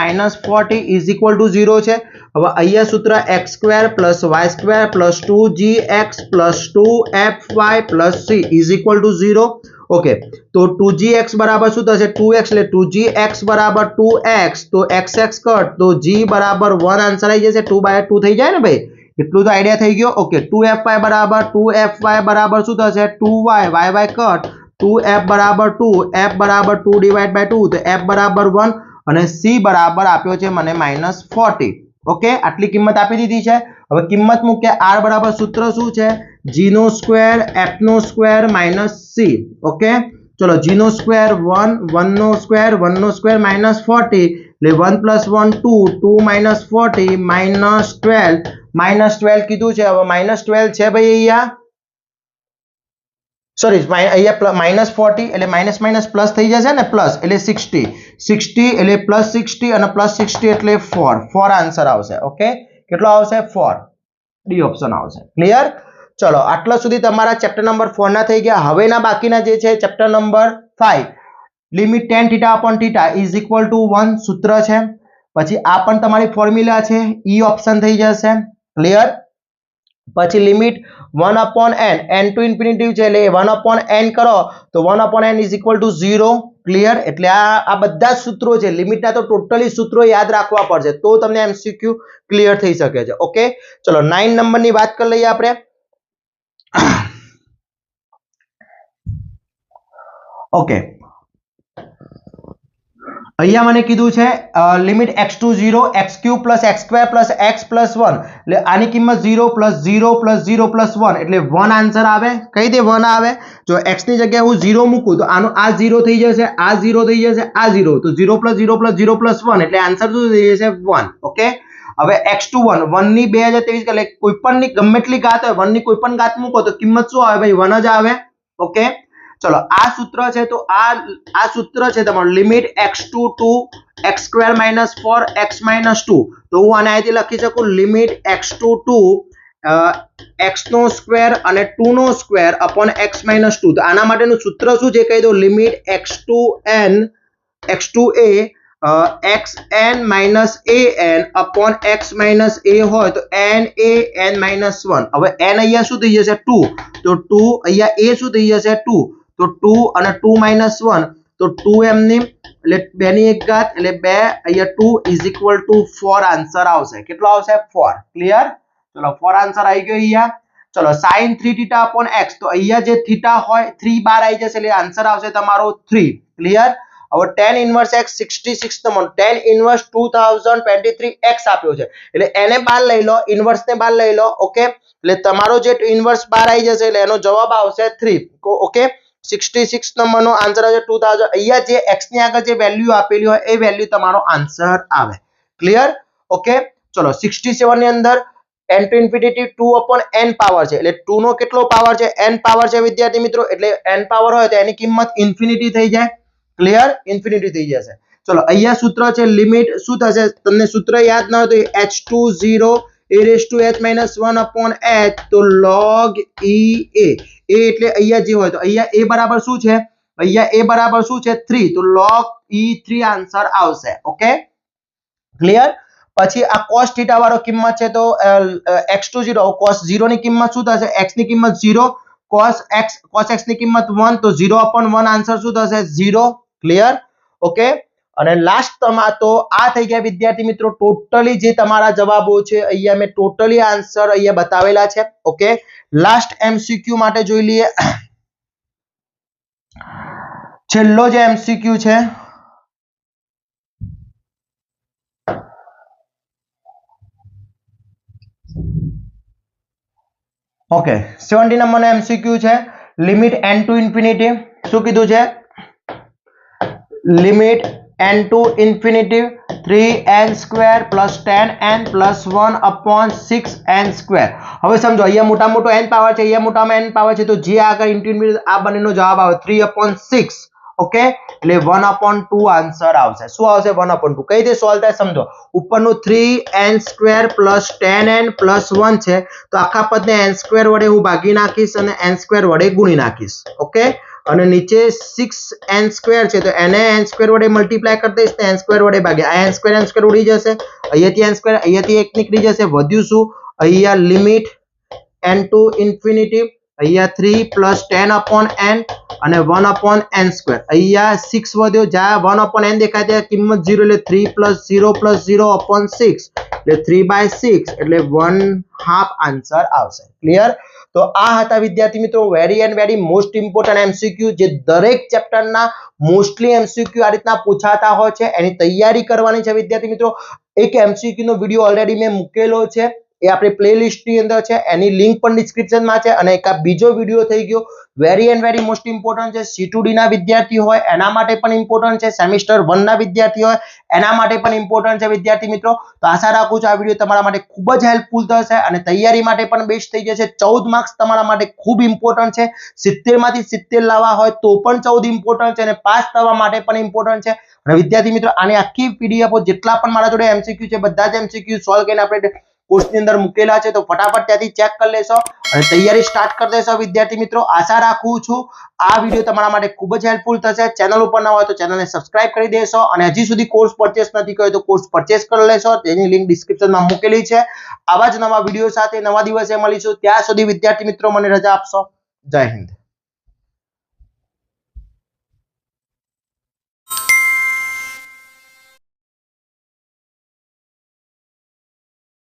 40 = 0 છે. હવે અહીંયા સૂત્ર x² + y² + 2gx + 2fy + c = 0. Okay, તો 2gx બરાબર શું થશે 2x, એટલે 2gx બરાબર 2x, તો xx કટ તો g બરાબર 1 આન્સર આવી જશે. 2/2 થઈ જાય ને ભાઈ, એટલું તો આઈડિયા થઈ ગયો. ઓકે, 2fy બરાબર શું થશે 2y, y કટ 2f બરાબર 2, f બરાબર 2/2, તો f બરાબર 1 અને c બરાબર આપ્યો છે મને -40. ઓકે, આટલી કિંમત આપી દીધી છે. હવે કિંમત મૂકે, r બરાબર સૂત્ર શું છે g² f² - c. ઓકે, ચલો g² 1, 1² 1² -40 એટલે 1 + 1 2, 2 - 40 -12 કીધું છે. હવે -12 છે ભાઈ અહીંયા, સોરી અહીંયા -40 એટલે માઇનસ પ્લસ થઈ જશે ને, પ્લસ એટલે 60 એટલે +60 અને +60 એટલે 4 આન્સર આવશે. ઓકે, કેટલો આવશે 4, ડી ઓપ્શન આવશે. ક્લિયર. ચલો આટલા સુધી તમારા ચેપ્ટર નંબર 4 ના થઈ ગયા. હવેના બાકીના જે છે ચેપ્ટર નંબર 5, લિમિટ tan θ/θ = 1 સૂત્ર છે. પછી આ પણ તમારી ફોર્મ્યુલા છે, ઈ ઓપ્શન થઈ જશે. ક્લિયર. પછી limit 1/n, n two infinity છે એટલે 1/n કરો તો 1/n = 0. ક્લિયર. એટલે આ બધા સૂત્રો છે, લિમિટના તો ટોટલી સૂત્રો યાદ રાખવા પડશે તો તમને એમસીક્યુ ક્લિયર થઈ શકે છે. ઓકે, ચલો 9 નંબરની વાત કરી લઈએ આપણે. ઓકે, અહીંયા મને કીધું છે limit x to 0 x³ + x² + x + 1, એટલે આની કિંમત 0 + 0 + 0 + 1 એટલે 1 આન્સર આવે. કઈ દે 1 આવે. જો x ની જગ્યાએ હું 0 મૂકું તો આનો આ 0 થઈ જશે, આ 0 થઈ જશે, આ 0, તો 0 + 0 + 0 + 1 એટલે આન્સર શું થઈ જશે 1. ઓકે, હવે x21 1 ની 2023 એટલે કોઈ પણ ની ગમે એટલી ઘાત હોય, 1 ની કોઈ પણ ઘાત મૂકો તો કિંમત શું આવે ભાઈ 1 જ આવે. ઓકે, ચલો આ સૂત્ર છે, તો આ સૂત્ર છે તમારું limit x2 to x² - 4x - 2, તો હું આને અહીંથી લખી શકું લિમિટ x2 to x² અને 2² / x - 2. તો આના માટેનું સૂત્ર શું છે કહી દો, limit x2a xn - an x - a હોય તો n a n - 1. હવે n અહીંયા શું થઈ જશે 2, તો 2 અહીંયા a શું થઈ જશે 2, તો 2 અને 2 - 1 તો 2 એમની એટલે 2 ની 1 ઘાત એટલે 2 અહીંયા 2 = 4 આન્સર આવશે. કેટલો આવશે 4. ક્લિયર. ચલો 4 આન્સર આવી ગયો અહીંયા. ચલો sin 3θ/x, તો અહીંયા જે થીટા હોય 3 બહાર આવી જશે એટલે આન્સર આવશે તમારો 3. ક્લિયર. હવે tan inverse x 66 number tan inverse 2023x આપ્યો છે એટલે એને બહાર લઈ લો, ઇન્વર્સ ને બહાર લઈ લો. ઓકે, એટલે તમારો જે ઇન્વર્સ બહાર આવી જશે એટલે એનો જવાબ આવશે 3. ઓકે, 66 નંબરનો આન્સર આવશે 2000. અહીંયા જે x ની આગળ જે વેલ્યુ આપેલી હોય એ વેલ્યુ તમારો આન્સર આવે. ક્લિયર? ઓકે, ચલો 67 ની અંદર n to infinity 2 upon n power છે એટલે 2 નો કેટલો પાવર છે? n પાવર છે વિદ્યાર્થી મિત્રો, એટલે n પાવર હોય તો એની કિંમત ઇન્ફિનિટી થઈ જાય. ક્લિયર? ઇન્ફિનિટી થઈ જશે. ચલો અહીંયા સૂત્ર છે લિમિટ શું થશે? તમને સૂત્ર યાદ ન હોય તો h20 a raised to h minus 1 upon h, તો log e a. a એટલે અહીંયા જે હોય તો અહીંયા a બરાબર શું છે? અહીંયા a બરાબર શું છે? 3, તો log e 3 આન્સર આવશે. Okay, clear? પછી આ cos θ વાળો કિંમત છે તો x20 cos 0 ની કિંમત શું થશે? x ની કિંમત 0, cos x ની કિંમત 1, તો 0 upon 1 આન્સર શું થશે? 0. ક્લિયર? ઓકે, અને લાસ્ટ તમારા તો આ થઈ ગયા વિદ્યાર્થી મિત્રો ટોટલી જે તમારા જવાબો છે. અહીંયા મેં ટોટલી આન્સર અહીંયા બતાવેલા છે. ઓકે, લાસ્ટ MCQ માટે જોઈ લઈએ. છેલ્લો જે MCQ છે ઓકે 70 નંબરનો MCQ છે લિમિટ n ટુ ઇન્ફિનિટી. શું કીધું છે? Limit n two infinity 3n² plus 10n plus 1 upon 6n². હવે સમજો અહીંયા મોટા મોટો n પાવર છે, અહીંયા મોટામાં n પાવર છે, તો જે આગળ ઇન્ટુ ઇન્ફિનિટી આ બંનેનો જવાબ આવે 3 upon 6. ઓકે, એટલે 1 upon 2 આન્સર આવશે. શું આવશે? 1 upon 2. કઈ રીતે સોલ્વ થાય સમજો. ઉપરનું 3n² plus 10n plus 1 છે તો આખા પદને n² વડે હું ભાગી નાખીશ અને n² વડે ગુણી નાખીશ. ઓકે, અને નીચે 6n² છે તો એને n² વડે મલ્ટીપ્લાય કરી દઈશ તો n² વડે ભાગે. આ n² ઉડી જશે, અહીંયાથી n², અહીંયાથી 1 નીકળી જશે. વધ્યું શું? અહીંયા લિમિટ n ટુ ઇન્ફિનિટી, અહીંયા 3 plus 10 upon n અને 1 upon n². અહીંયા 6 વધ્યો, જ્યાં 1 upon n દેખાય ત્યાં કિંમત 0 એટલે 3 plus 0 plus 0 upon 6 એટલે 3/6 એટલે 1/2 આન્સર આવશે. ક્લિયર? તો આ હતા વિદ્યાર્થી મિત્રો very and very most important MCQ જે દરેક ચેપ્ટરના મોસ્ટલી MCQ આ રીતના પૂછાતા હોય છે. એની તૈયારી કરવાની છે વિદ્યાર્થી મિત્રો. એક MCQ નો વિડીયો ઓલરેડી મેં મૂકેલો છે, એ આપણી પ્લેલિસ્ટ ની અંદર છે, એની લિંક પણ ડિસ્ક્રિપ્શનમાં છે. અને એક આ બીજો વિડીયો થઈ ગયો very and very most important છે. C2D ના વિદ્યાર્થી હોય એના માટે પણ ઇમ્પોર્ટન્ટ છે, સેમિસ્ટર 1 ના વિદ્યાર્થી હોય એના માટે પણ ઇમ્પોર્ટન્ટ છે વિદ્યાર્થી મિત્રો. તો આશા રાખું છું આ વિડીયો તમારા માટે ખૂબ જ હેલ્પફુલ થશે અને તૈયારી માટે પણ બેસ્ટ થઈ જશે. 14 માર્ક્સ તમારા માટે ખૂબ ઇમ્પોર્ટન્ટ છે. 70 માંથી 70 લાવવા હોય તો પણ 14 ઇમ્પોર્ટન્ટ છે અને પાસ થવા માટે પણ ઇમ્પોર્ટન્ટ છે. અને વિદ્યાર્થી મિત્રો આની આખી PDF જેટલા પણ મારા જોડે MCQ છે બધા જ MCQ સોલ્વ કરીને આપણે કોર્સની અંદર મૂકેલા છે, તો ફટાફટ ત્યાંથી ચેક કરી લેશો અને તૈયારી સ્ટાર્ટ કરી દેશો વિદ્યાર્થી મિત્રો. આશા રાખું છું આ વિડીયો તમારા માટે ખૂબ જ હેલ્પફુલ થશે. ચેનલ ઉપર ન હોય તો ચેનલને સબસ્ક્રાઇબ કરી દેશો અને હજી સુધી કોર્સ પરચેસ નથી કર્યો તો કોર્સ પરચેસ કરી લેશો. તેની લિંક ડિસ્ક્રિપ્શનમાં મૂકેલી છે. આવા જ નવા વિડીયો સાથે નવા દિવસે મળીશું. ત્યાં સુધી વિદ્યાર્થી મિત્રો મને રજા આપશો. જય હિન્દ.